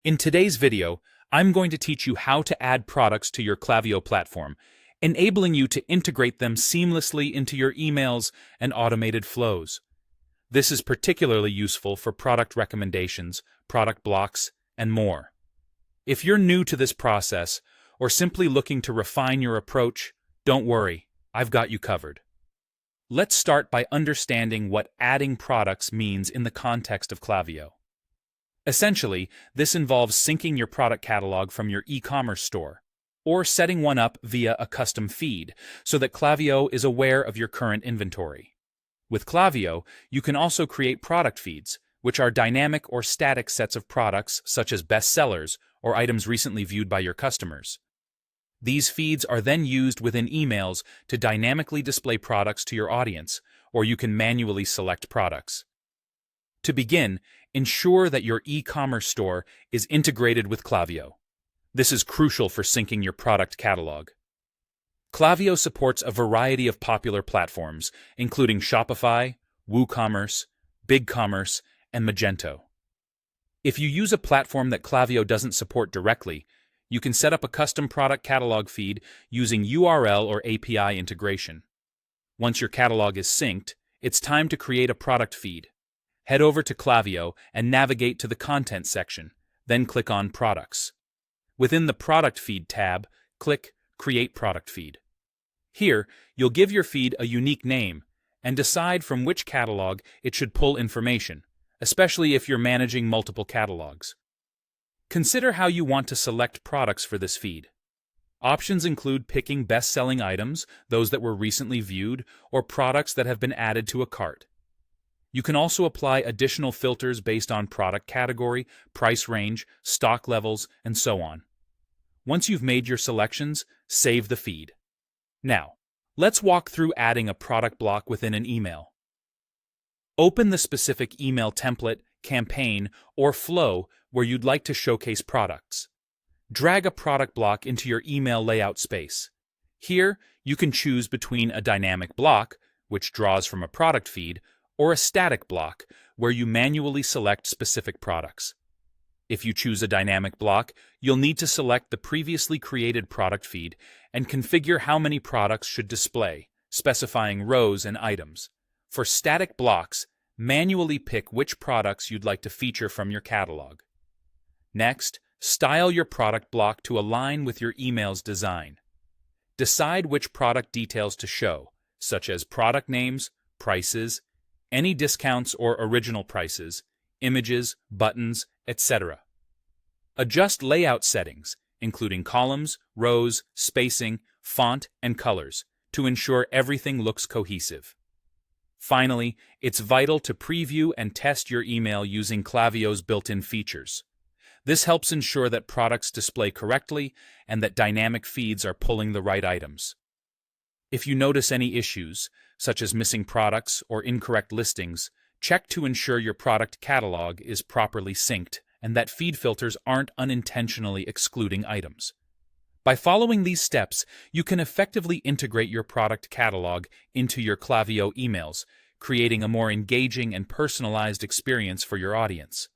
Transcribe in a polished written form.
In today's video, I'm going to teach you how to add products to your Klaviyo platform, enabling you to integrate them seamlessly into your emails and automated flows. This is particularly useful for product recommendations, product blocks, and more. If you're new to this process, or simply looking to refine your approach, don't worry, I've got you covered. Let's start by understanding what adding products means in the context of Klaviyo. Essentially, this involves syncing your product catalog from your e-commerce store, or setting one up via a custom feed so that Klaviyo is aware of your current inventory. With Klaviyo, you can also create product feeds, which are dynamic or static sets of products such as bestsellers or items recently viewed by your customers. These feeds are then used within emails to dynamically display products to your audience, or you can manually select products. To begin, ensure that your e-commerce store is integrated with Klaviyo. This is crucial for syncing your product catalog. Klaviyo supports a variety of popular platforms, including Shopify, WooCommerce, BigCommerce, and Magento. If you use a platform that Klaviyo doesn't support directly, you can set up a custom product catalog feed using URL or API integration. Once your catalog is synced, it's time to create a product feed. Head over to Klaviyo and navigate to the Content section, then click on Products. Within the Product Feed tab, click Create Product Feed. Here, you'll give your feed a unique name and decide from which catalog it should pull information, especially if you're managing multiple catalogs. Consider how you want to select products for this feed. Options include picking best-selling items, those that were recently viewed, or products that have been added to a cart. You can also apply additional filters based on product category, price range, stock levels, and so on. Once you've made your selections, save the feed. Now, let's walk through adding a product block within an email. Open the specific email template, campaign, or flow where you'd like to showcase products. Drag a product block into your email layout space. Here, you can choose between a dynamic block, which draws from a product feed, or a static block, where you manually select specific products. If you choose a dynamic block, you'll need to select the previously created product feed and configure how many products should display, specifying rows and items. For static blocks, manually pick which products you'd like to feature from your catalog. Next, style your product block to align with your email's design. Decide which product details to show, such as product names, prices, any discounts or original prices, images, buttons, etc. Adjust layout settings, including columns, rows, spacing, font, and colors, to ensure everything looks cohesive. Finally, it's vital to preview and test your email using Klaviyo's built-in features. This helps ensure that products display correctly and that dynamic feeds are pulling the right items. If you notice any issues, such as missing products or incorrect listings, check to ensure your product catalog is properly synced and that feed filters aren't unintentionally excluding items. By following these steps, you can effectively integrate your product catalog into your Klaviyo emails, creating a more engaging and personalized experience for your audience.